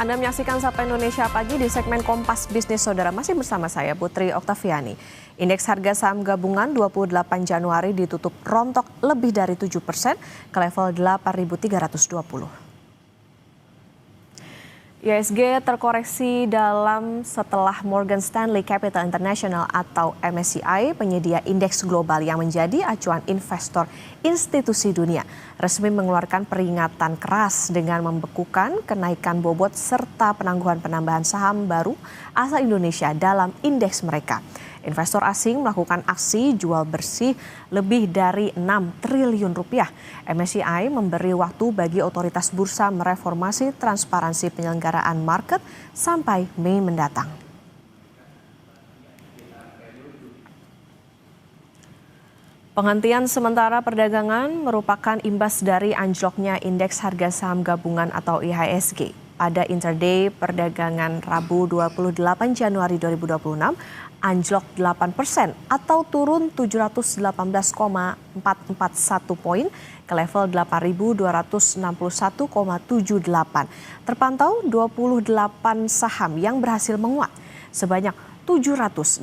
Anda menyaksikan Sapa Indonesia Pagi di segmen Kompas Bisnis Saudara. Masih bersama saya Putri Oktaviani. Indeks harga saham gabungan 28 Januari ditutup rontok lebih dari 7% ke level 8.320. IHSG terkoreksi dalam setelah Morgan Stanley Capital International atau MSCI, penyedia indeks global yang menjadi acuan investor institusi dunia, resmi mengeluarkan peringatan keras dengan membekukan kenaikan bobot serta penangguhan penambahan saham baru asal Indonesia dalam indeks mereka. Investor asing melakukan aksi jual bersih lebih dari 6 triliun rupiah. MSCI memberi waktu bagi otoritas bursa mereformasi transparansi penyelenggaraan market sampai Mei mendatang. Penghentian sementara perdagangan merupakan imbas dari anjloknya indeks harga saham gabungan atau IHSG. Pada intraday perdagangan Rabu 28 Januari 2026, anjlok 8% atau turun 718,441 poin ke level 8.261,78. Terpantau 28 saham yang berhasil menguat. Sebanyak 768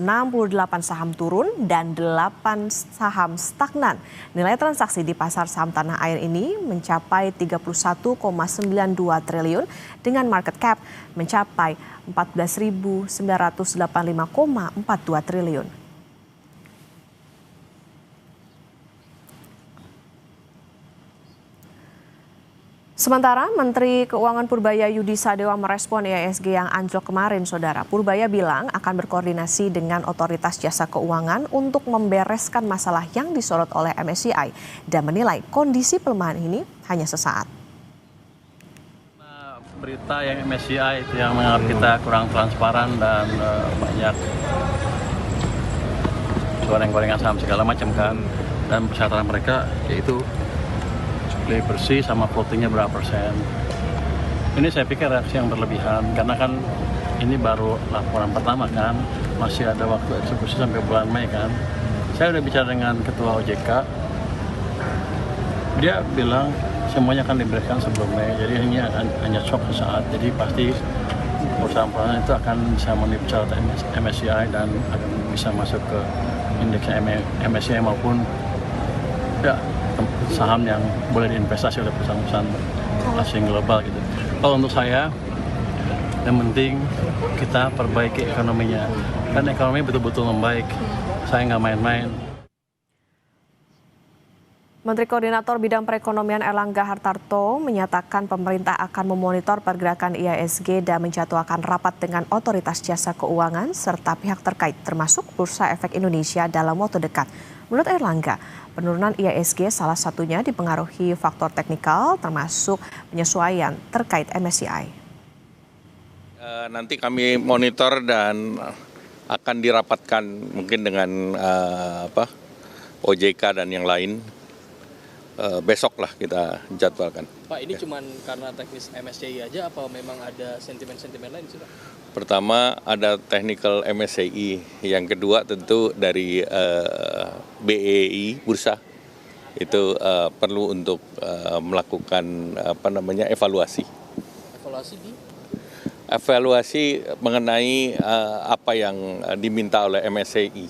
saham turun dan 8 saham stagnan. Nilai transaksi di pasar saham tanah air ini mencapai 31,92 triliun dengan market cap mencapai 14.985,42 triliun. Sementara Menteri Keuangan Purbaya Yudi Sadewa merespon IHSG yang anjlok kemarin, Saudara. Purbaya bilang akan berkoordinasi dengan otoritas jasa keuangan untuk membereskan masalah yang disorot oleh MSCI dan menilai kondisi pelemahan ini hanya sesaat. Berita yang MSCI itu yang menganggap kita kurang transparan dan banyak goreng-gorengan saham segala macam kan, dan persyaratan mereka yaitu lebih bersih sama floatingnya berapa persen. Ini saya pikir reaksi yang berlebihan karena kan ini baru laporan pertama kan, masih ada waktu eksekusi sampai bulan Mei kan. Saya udah bicara dengan ketua OJK, dia bilang semuanya akan dibereskan sebelum Mei, jadi ini hanya shock sesaat. Jadi pasti perusahaan-perusahaan itu akan bisa memenuhi syarat MSCI dan akan bisa masuk ke indeks MSCI maupun ya saham yang boleh diinvestasi oleh perusahaan-perusahaan asing global gitu. Kalau untuk saya, yang penting kita perbaiki ekonominya. Kan ekonomi betul-betul membaik. Saya nggak main-main. Menteri Koordinator Bidang Perekonomian Erlangga Hartarto menyatakan pemerintah akan memonitor pergerakan IHSG dan menjadwalkan rapat dengan otoritas jasa keuangan serta pihak terkait termasuk Bursa Efek Indonesia dalam waktu dekat. Menurut Erlangga, penurunan IHSG salah satunya dipengaruhi faktor teknikal termasuk penyesuaian terkait MSCI. Nanti kami monitor dan akan dirapatkan mungkin dengan OJK dan yang lain. Besok lah kita jadwalkan. Pak, ini cuma karena teknis MSCI aja apa memang ada sentimen-sentimen lain sih, Pak? Pertama ada technical MSCI, yang kedua tentu dari BEI Bursa itu perlu untuk melakukan evaluasi. Evaluasi di? Evaluasi mengenai apa yang diminta oleh MSCI.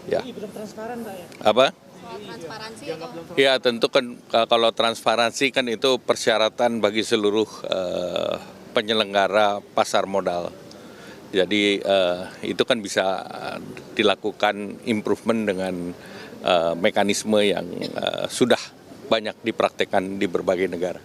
Ya. Ini belum transparan, Pak ya? Apa? Transparansi ya tentu kan kalau transparansi kan itu persyaratan bagi seluruh penyelenggara pasar modal. Jadi itu kan bisa dilakukan improvement dengan mekanisme yang sudah banyak dipraktekkan di berbagai negara.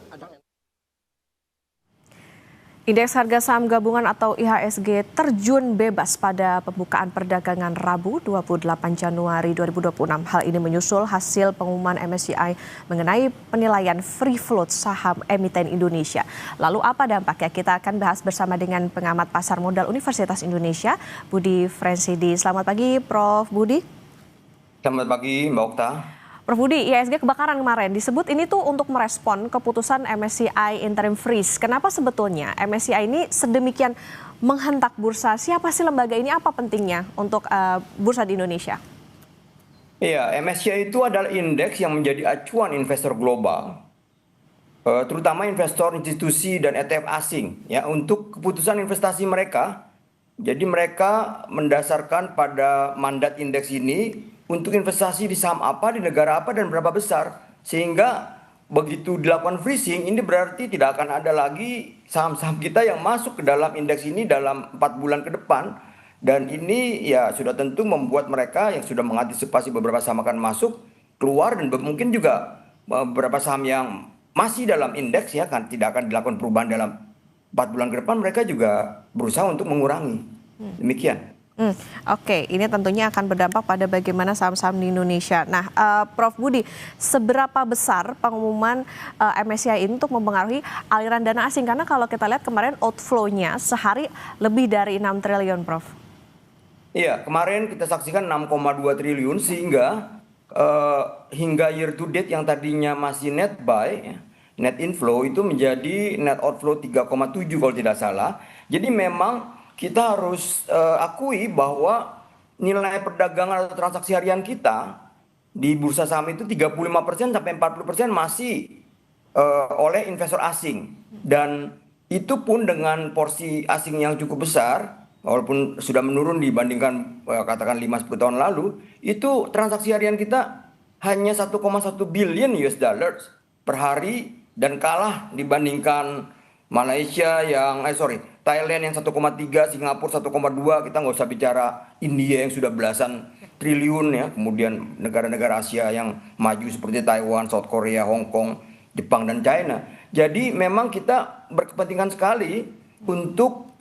Indeks harga saham gabungan atau IHSG terjun bebas pada pembukaan perdagangan Rabu 28 Januari 2026. Hal ini menyusul hasil pengumuman MSCI mengenai penilaian free float saham emiten Indonesia. Lalu apa dampaknya? Kita akan bahas bersama dengan pengamat pasar modal Universitas Indonesia, Budi Frensidi. Selamat pagi, Prof. Budi. Selamat pagi, Mbak Okta. Prof. Budi, IHSG kebakaran kemarin disebut ini tuh untuk merespon keputusan MSCI interim freeze. Kenapa sebetulnya MSCI ini sedemikian menghentak bursa? Siapa sih lembaga ini? Apa pentingnya untuk bursa di Indonesia? Iya, MSCI itu adalah indeks yang menjadi acuan investor global terutama investor institusi dan ETF asing ya untuk keputusan investasi mereka. Jadi mereka mendasarkan pada mandat indeks ini untuk investasi di saham apa, di negara apa, dan berapa besar. Sehingga begitu dilakukan freezing, ini berarti tidak akan ada lagi saham-saham kita yang masuk ke dalam indeks ini dalam 4 bulan ke depan. Dan ini ya sudah tentu membuat mereka yang sudah mengantisipasi beberapa saham akan masuk, keluar, dan mungkin juga beberapa saham yang masih dalam indeks ya kan tidak akan dilakukan perubahan dalam 4 bulan ke depan, mereka juga berusaha untuk mengurangi. Demikian. Oke, ini tentunya akan berdampak pada bagaimana saham-saham di Indonesia. Nah, Prof Budi, seberapa besar pengumuman MSCI ini untuk mempengaruhi aliran dana asing? Karena kalau kita lihat kemarin outflow-nya sehari lebih dari 6 triliun, Prof. Iya, kemarin kita saksikan 6,2 triliun sehingga hingga year to date yang tadinya masih net buy, ya, net inflow itu menjadi net outflow 3,7 kalau tidak salah. Jadi memang kita harus akui bahwa nilai perdagangan atau transaksi harian kita di bursa saham itu 35% sampai 40% masih oleh investor asing. Dan itu pun dengan porsi asing yang cukup besar, walaupun sudah menurun dibandingkan katakan 5-10 tahun lalu, itu transaksi harian kita hanya 1,1 billion US dollars per hari dan kalah dibandingkan Malaysia yang Thailand yang 1,3, Singapura 1,2, kita nggak usah bicara India yang sudah belasan triliun ya, kemudian negara-negara Asia yang maju seperti Taiwan, South Korea, Hong Kong, Jepang, dan China. Jadi memang kita berkepentingan sekali untuk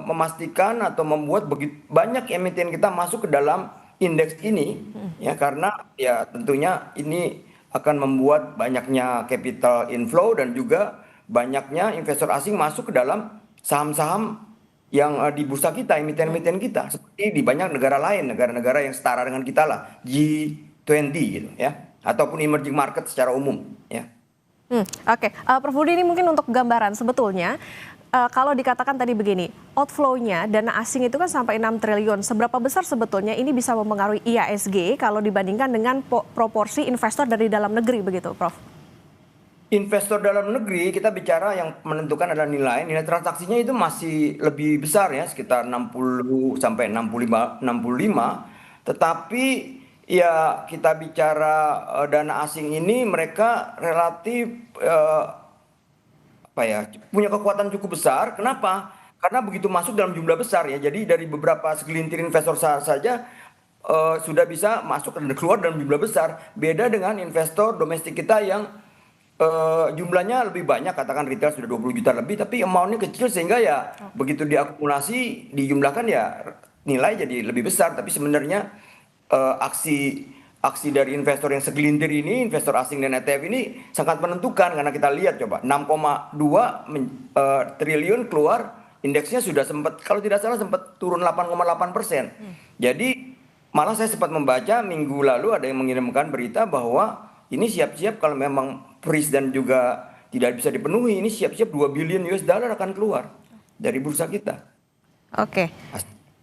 memastikan atau membuat begitu banyak emiten kita masuk ke dalam indeks ini ya, karena ya tentunya ini akan membuat banyaknya capital inflow dan juga banyaknya investor asing masuk ke dalam saham-saham yang di bursa kita, emiten-emiten kita, seperti di banyak negara lain, negara-negara yang setara dengan kita lah, G20 gitu ya, ataupun emerging market secara umum ya. Oke. Prof Budi, ini mungkin untuk gambaran sebetulnya kalau dikatakan tadi begini, outflow-nya dana asing itu kan sampai 6 triliun. Seberapa besar sebetulnya ini bisa mempengaruhi IHSG kalau dibandingkan dengan proporsi investor dari dalam negeri begitu, Prof? Investor dalam negeri kita bicara yang menentukan adalah nilai transaksinya itu masih lebih besar ya, sekitar 60 sampai 65, tetapi ya kita bicara dana asing ini mereka relatif punya kekuatan cukup besar. Kenapa? Karena begitu masuk dalam jumlah besar ya, jadi dari beberapa segelintir investor saja sudah bisa masuk dan keluar dalam jumlah besar. Beda dengan investor domestik kita yang jumlahnya lebih banyak, katakan retail sudah 20 juta lebih, tapi amount-nya kecil sehingga ya begitu diakumulasi, dijumlahkan ya nilai jadi lebih besar. Tapi sebenarnya aksi dari investor yang segelintir ini, investor asing dan ETF ini sangat menentukan, karena kita lihat coba 6,2 triliun keluar, indeksnya sudah sempat, kalau tidak salah sempat turun 8,8%. Jadi malah saya sempat membaca minggu lalu ada yang mengirimkan berita bahwa ini siap-siap kalau memang freeze dan juga tidak bisa dipenuhi, ini siap-siap 2 billion US dollar akan keluar dari bursa kita. Oke.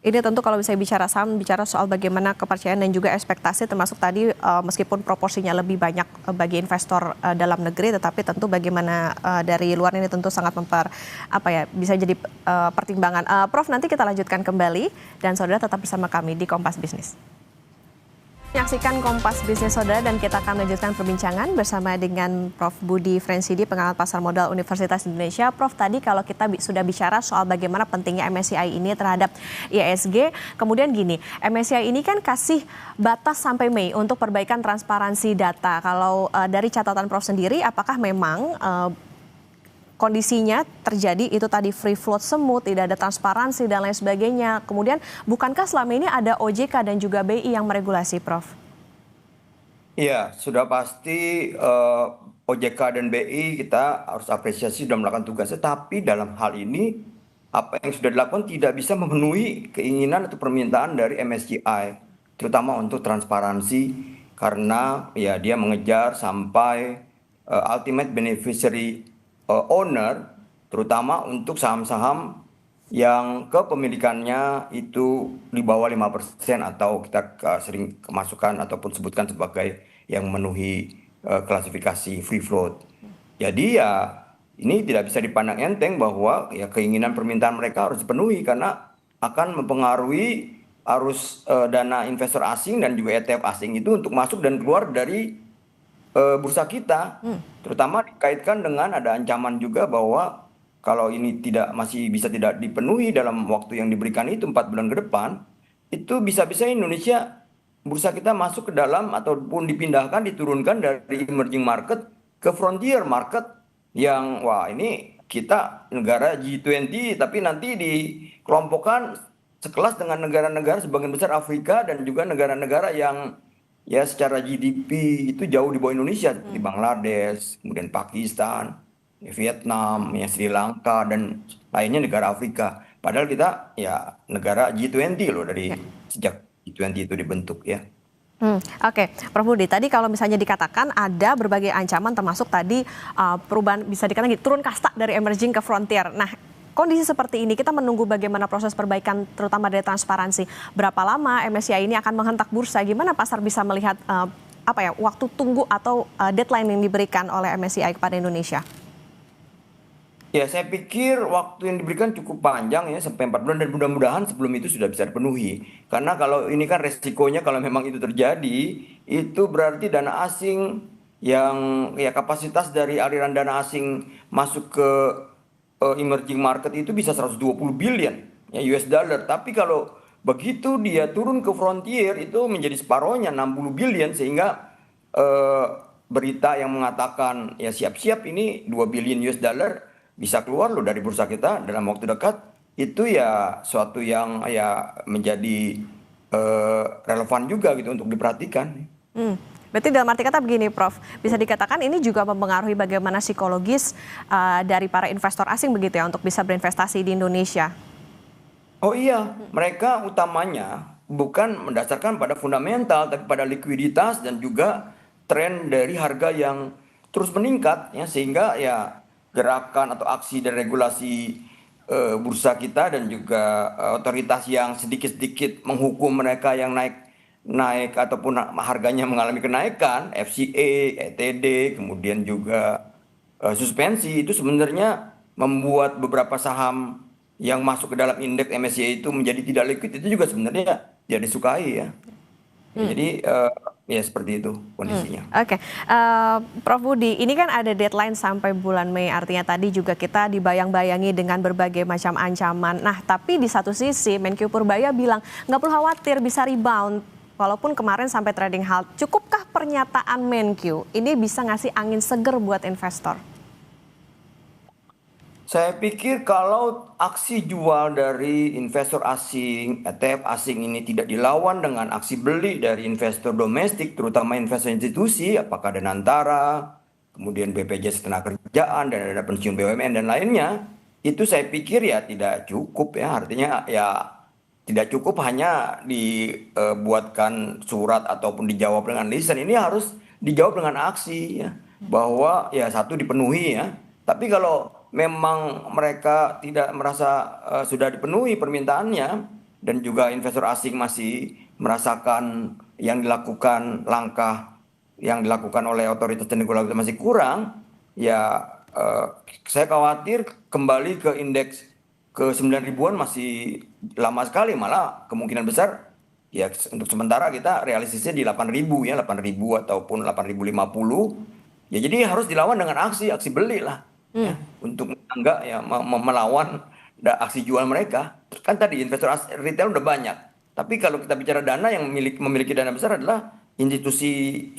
Ini tentu kalau bisa bicara saham, bicara soal bagaimana kepercayaan dan juga ekspektasi, termasuk tadi meskipun proporsinya lebih banyak bagi investor dalam negeri, tetapi tentu bagaimana dari luar ini tentu sangat bisa jadi pertimbangan. Prof, nanti kita lanjutkan kembali dan saudara tetap bersama kami di Kompas Bisnis. Menyaksikan Kompas Bisnis Saudara, dan kita akan melanjutkan perbincangan bersama dengan Prof Budi Frensidi, pengamat pasar modal Universitas Indonesia. Prof, tadi kalau kita sudah bicara soal bagaimana pentingnya MSCI ini terhadap IHSG, kemudian gini, MSCI ini kan kasih batas sampai Mei untuk perbaikan transparansi data. Kalau dari catatan Prof sendiri, apakah memang kondisinya terjadi itu tadi free float semut, tidak ada transparansi dan lain sebagainya. Kemudian bukankah selama ini ada OJK dan juga BI yang meregulasi, Prof? Iya, sudah pasti OJK dan BI kita harus apresiasi sudah melakukan tugasnya. Tapi dalam hal ini apa yang sudah dilakukan tidak bisa memenuhi keinginan atau permintaan dari MSCI, terutama untuk transparansi, karena ya dia mengejar sampai ultimate beneficiary owner, terutama untuk saham-saham yang kepemilikannya itu di bawah 5% atau kita sering masukkan ataupun sebutkan sebagai yang memenuhi klasifikasi free float. Jadi ya ini tidak bisa dipandang enteng bahwa ya keinginan permintaan mereka harus dipenuhi karena akan mempengaruhi arus dana investor asing dan juga ETF asing itu untuk masuk dan keluar dari bursa kita, terutama dikaitkan dengan ada ancaman juga bahwa kalau ini masih bisa tidak dipenuhi dalam waktu yang diberikan itu 4 bulan ke depan, itu bisa-bisa Indonesia bursa kita masuk ke dalam ataupun dipindahkan diturunkan dari emerging market ke frontier market yang wah ini kita negara G20 tapi nanti dikelompokkan sekelas dengan negara-negara sebagian besar Afrika dan juga negara-negara yang ya secara GDP itu jauh di bawah Indonesia seperti Bangladesh, kemudian Pakistan, Vietnam, ya Sri Lanka dan lainnya negara Afrika. Padahal kita ya negara G20 loh dari sejak G20 itu dibentuk ya. Oke, Prof Budi, tadi kalau misalnya dikatakan ada berbagai ancaman termasuk tadi perubahan bisa dikatakan turun kasta dari emerging ke frontier. Nah, kondisi seperti ini kita menunggu bagaimana proses perbaikan terutama dari transparansi. Berapa lama MSCI ini akan menghentak bursa? Gimana pasar bisa melihat waktu tunggu atau deadline yang diberikan oleh MSCI kepada Indonesia? Ya, saya pikir waktu yang diberikan cukup panjang ya sampai 4 bulan dan mudah-mudahan sebelum itu sudah bisa dipenuhi. Karena kalau ini kan resikonya kalau memang itu terjadi, itu berarti dana asing yang ya kapasitas dari aliran dana asing masuk ke emerging market itu bisa 120 billion ya US dollar. Tapi kalau begitu dia turun ke frontier itu menjadi separohnya 60 billion sehingga berita yang mengatakan ya siap-siap ini 2 billion US dollar bisa keluar loh dari bursa kita dalam waktu dekat itu ya suatu yang ya menjadi relevan juga gitu untuk diperhatikan. Berarti dalam arti kata begini Prof, bisa dikatakan ini juga mempengaruhi bagaimana psikologis dari para investor asing begitu ya untuk bisa berinvestasi di Indonesia? Oh iya, mereka utamanya bukan mendasarkan pada fundamental tapi pada likuiditas dan juga tren dari harga yang terus meningkat ya sehingga ya gerakan atau aksi dan regulasi bursa kita dan juga otoritas yang sedikit-sedikit menghukum mereka yang naik ataupun harganya mengalami kenaikan, FCA, ETD, kemudian juga suspensi itu sebenarnya membuat beberapa saham yang masuk ke dalam indeks MSCI itu menjadi tidak liquid itu juga sebenarnya tidak disukai ya. Jadi ya seperti itu kondisinya. Oke, Prof Budi, ini kan ada deadline sampai bulan Mei, artinya tadi juga kita dibayang-bayangi dengan berbagai macam ancaman. Nah, tapi di satu sisi Menkyu Purbaya bilang nggak perlu khawatir bisa rebound, walaupun kemarin sampai trading halt. Cukupkah pernyataan Menkyu ini bisa ngasih angin seger buat investor? Saya pikir kalau aksi jual dari investor asing, ETF asing ini tidak dilawan dengan aksi beli dari investor domestik, terutama investor institusi, apakah Danantara, kemudian BPJS Ketenagakerjaan, dan dana pensiun BUMN dan lainnya, itu saya pikir ya tidak cukup ya. Artinya ya tidak cukup hanya dibuatkan surat ataupun dijawab dengan lisan. Ini harus dijawab dengan aksi ya. Bahwa ya satu dipenuhi ya. Tapi kalau memang mereka tidak merasa sudah dipenuhi permintaannya dan juga investor asing masih merasakan yang dilakukan langkah yang dilakukan oleh otoritas dan regulator masih kurang, ya saya khawatir kembali ke indeks ke 9 ribuan masih lama sekali, malah kemungkinan besar ya untuk sementara kita realistisnya di 8.000 ya, 8.000 ataupun 8.050. Ya jadi harus dilawan dengan aksi beli lah. Ya, untuk enggak ya melawan aksi jual mereka. Kan tadi investor retail udah banyak. Tapi kalau kita bicara dana yang memiliki dana besar adalah institusi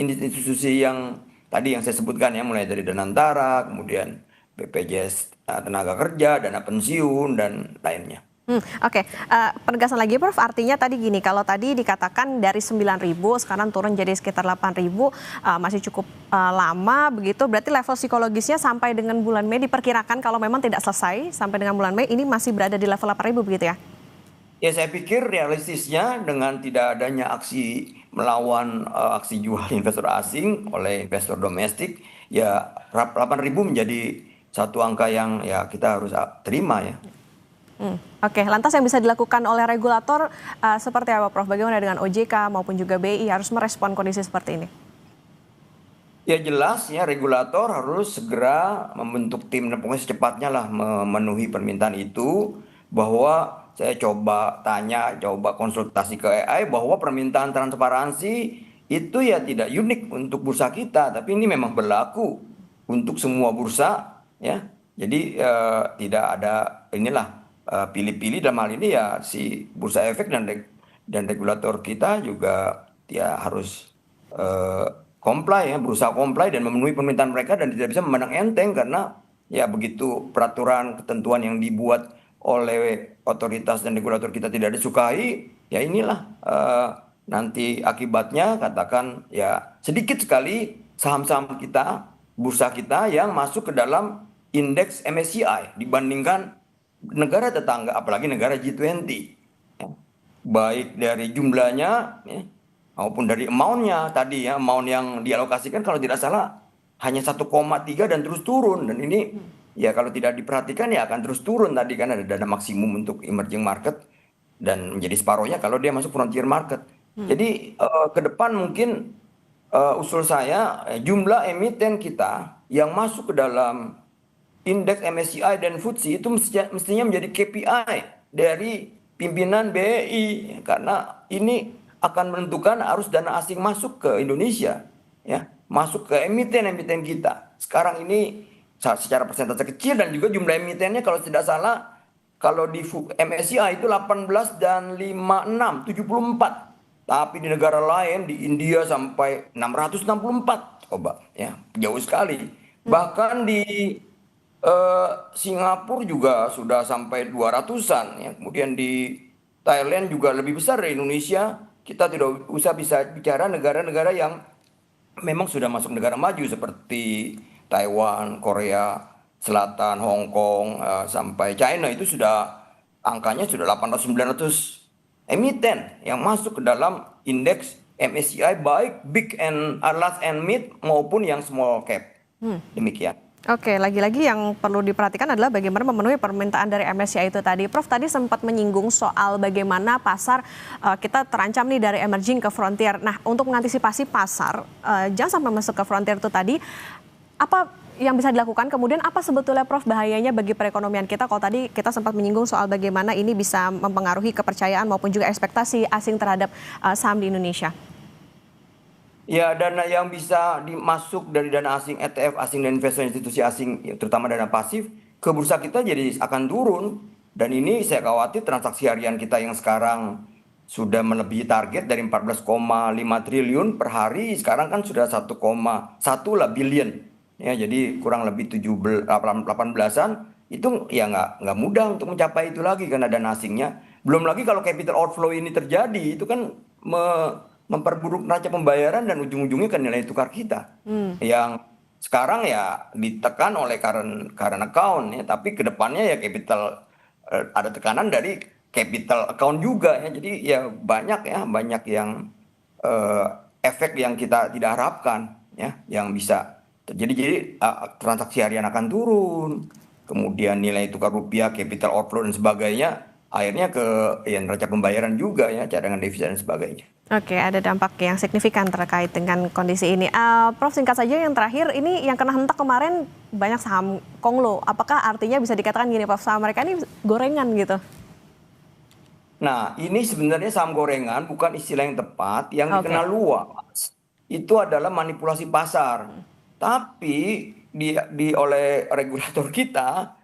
yang tadi yang saya sebutkan ya, mulai dari Danantara, kemudian BPJS tenaga kerja, dana pensiun dan lainnya. Oke, penegasan lagi Prof, artinya tadi gini, kalau tadi dikatakan dari 9.000 sekarang turun jadi sekitar 8.000, masih cukup lama begitu, berarti level psikologisnya sampai dengan bulan Mei diperkirakan kalau memang tidak selesai sampai dengan bulan Mei ini masih berada di level 8.000 begitu ya? Ya saya pikir realistisnya dengan tidak adanya aksi melawan aksi jual investor asing oleh investor domestik, ya 8.000 menjadi satu angka yang ya kita harus terima ya. Oke, lantas yang bisa dilakukan oleh regulator seperti apa Prof? Bagaimana dengan OJK maupun juga BI harus merespon kondisi seperti ini? Ya jelas ya regulator harus segera membentuk tim dan pokoknya secepatnya lah memenuhi permintaan itu, bahwa saya coba tanya, coba konsultasi ke AI bahwa permintaan transparansi itu ya tidak unik untuk bursa kita, tapi ini memang berlaku untuk semua bursa ya. Jadi tidak ada inilah pilih-pilih dalam hal ini ya si Bursa Efek dan regulator kita juga ya harus comply ya, berusaha comply dan memenuhi permintaan mereka dan tidak bisa memandang enteng karena ya begitu peraturan ketentuan yang dibuat oleh otoritas dan regulator kita tidak disukai, ya inilah nanti akibatnya katakan ya sedikit sekali saham-saham kita, bursa kita yang masuk ke dalam indeks MSCI dibandingkan negara tetangga, apalagi negara G20. Ya. Baik dari jumlahnya ya, maupun dari amount-nya tadi ya, amount yang dialokasikan kalau tidak salah hanya 1,3 dan terus turun, dan ini ya kalau tidak diperhatikan ya akan terus turun tadi kan ada dana maksimum untuk emerging market dan menjadi separohnya kalau dia masuk frontier market. Jadi ke depan mungkin usul saya jumlah emiten kita yang masuk ke dalam indeks MSCI dan FTSE itu mestinya menjadi KPI dari pimpinan BEI karena ini akan menentukan arus dana asing masuk ke Indonesia ya, masuk ke emiten-emiten kita. Sekarang ini secara persentase kecil dan juga jumlah emitennya kalau tidak salah kalau di MSCI itu 18 dan 56 74. Tapi di negara lain di India sampai 664. Coba ya, jauh sekali. Bahkan di Singapura juga sudah sampai 200-an ya. Kemudian di Thailand juga lebih besar dari Indonesia. Kita tidak usah bisa bicara negara-negara yang memang sudah masuk negara maju seperti Taiwan, Korea Selatan, Hong Kong, sampai China itu sudah angkanya sudah 800-900 emiten yang masuk ke dalam indeks MSCI baik big and large and mid maupun yang small cap. Demikian. Oke, lagi-lagi yang perlu diperhatikan adalah bagaimana memenuhi permintaan dari MSCI itu tadi. Prof tadi sempat menyinggung soal bagaimana pasar kita terancam nih dari emerging ke frontier. Nah, untuk mengantisipasi pasar jangan sampai masuk ke frontier itu tadi, apa yang bisa dilakukan? Kemudian apa sebetulnya Prof bahayanya bagi perekonomian kita? Kalau tadi kita sempat menyinggung soal bagaimana ini bisa mempengaruhi kepercayaan maupun juga ekspektasi asing terhadap saham di Indonesia. Ya, dana yang bisa dimasuk dari dana asing, ETF asing dan investor institusi asing, terutama dana pasif, ke bursa kita jadi akan turun. Dan ini saya khawatir transaksi harian kita yang sekarang sudah melebihi target dari 14,5 triliun per hari, sekarang kan sudah 1,1 lah billion. Ya, jadi kurang lebih 18-an, itu ya nggak mudah untuk mencapai itu lagi karena dana asingnya. Belum lagi kalau capital outflow ini terjadi, itu kan memperburuk neraca pembayaran dan ujung-ujungnya ke nilai tukar kita yang sekarang ya ditekan oleh current account ya, tapi kedepannya ya capital ada tekanan dari capital account juga ya, jadi ya banyak yang efek yang kita tidak harapkan ya yang bisa terjadi. Jadi transaksi harian akan turun, kemudian nilai tukar rupiah, capital outflow dan sebagainya, akhirnya ke ya, neraca pembayaran juga ya, cadangan devisa dan sebagainya. Oke, ada dampak yang signifikan terkait dengan kondisi ini. Prof, singkat saja yang terakhir, ini yang kena hentak kemarin banyak saham Konglo. Apakah artinya bisa dikatakan gini, Prof, saham mereka ini gorengan gitu? Nah, ini sebenarnya saham gorengan bukan istilah yang tepat. Yang dikenal luas itu adalah manipulasi pasar. Tapi oleh regulator kita,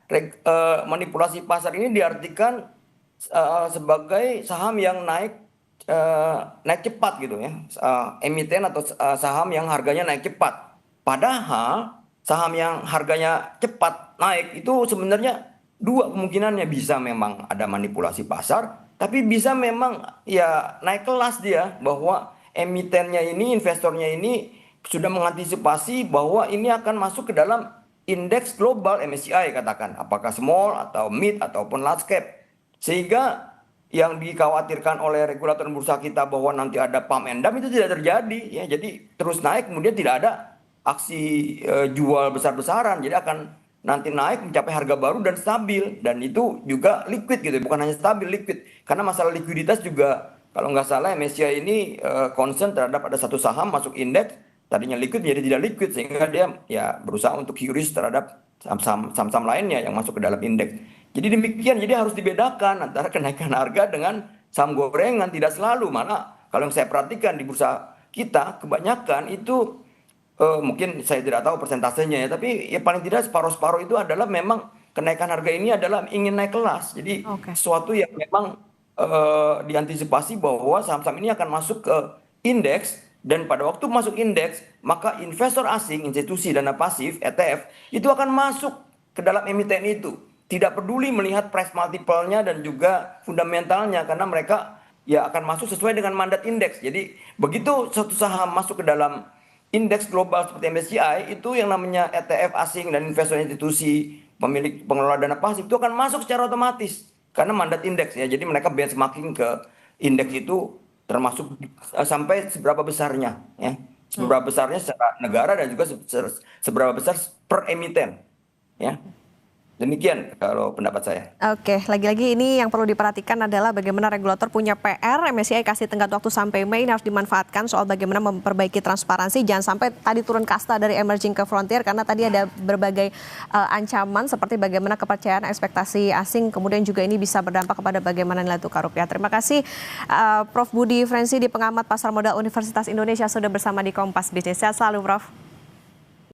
manipulasi pasar ini diartikan sebagai saham yang naik cepat gitu ya, emiten atau saham yang harganya naik cepat. Padahal saham yang harganya cepat naik itu sebenarnya dua kemungkinannya, bisa memang ada manipulasi pasar, tapi bisa memang ya naik kelas dia, bahwa emitennya ini, investornya ini sudah mengantisipasi bahwa ini akan masuk ke dalam indeks global MSCI katakan, apakah small atau mid ataupun large cap, sehingga yang dikhawatirkan oleh regulator bursa kita bahwa nanti ada pump and dump itu tidak terjadi ya. Jadi terus naik kemudian tidak ada aksi jual besar-besaran. Jadi akan nanti naik mencapai harga baru dan stabil, dan itu juga liquid gitu, bukan hanya stabil, liquid. Karena masalah likuiditas juga kalau nggak salah MSCI ini concern terhadap ada satu saham masuk indeks tadinya liquid menjadi tidak liquid, sehingga dia ya berusaha untuk curious terhadap saham-saham lainnya yang masuk ke dalam indeks. Jadi demikian, jadi harus dibedakan antara kenaikan harga dengan saham gorengan. Tidak selalu, malah kalau yang saya perhatikan di bursa kita kebanyakan itu mungkin saya tidak tahu persentasenya ya, tapi ya paling tidak separuh-separuh itu adalah memang kenaikan harga ini adalah ingin naik kelas. Jadi sesuatu yang memang diantisipasi bahwa saham-saham ini akan masuk ke indeks, dan pada waktu masuk indeks maka investor asing, institusi dana pasif ETF itu akan masuk ke dalam emiten itu. Tidak peduli melihat price multiple-nya dan juga fundamentalnya, karena mereka ya akan masuk sesuai dengan mandat indeks. Jadi begitu satu saham masuk ke dalam indeks global seperti MSCI, itu yang namanya ETF asing dan investor institusi, pemilik pengelola dana pasif itu akan masuk secara otomatis karena mandat indeks ya. Jadi mereka benchmarking ke indeks itu termasuk sampai seberapa besarnya ya. Seberapa besarnya secara negara dan juga seberapa besar per emiten ya. Demikian kalau pendapat saya. Oke, lagi-lagi ini yang perlu diperhatikan adalah bagaimana regulator punya PR, MSCI kasih tenggat waktu sampai Mei, ini harus dimanfaatkan soal bagaimana memperbaiki transparansi, jangan sampai tadi turun kasta dari emerging ke frontier, karena tadi ada berbagai ancaman seperti bagaimana kepercayaan ekspektasi asing, kemudian juga ini bisa berdampak kepada bagaimana nilai tukar rupiah. Terima kasih Prof. Budi Frenzy di pengamat pasar modal Universitas Indonesia sudah bersama di Kompas Bisnis. Sehat selalu Prof.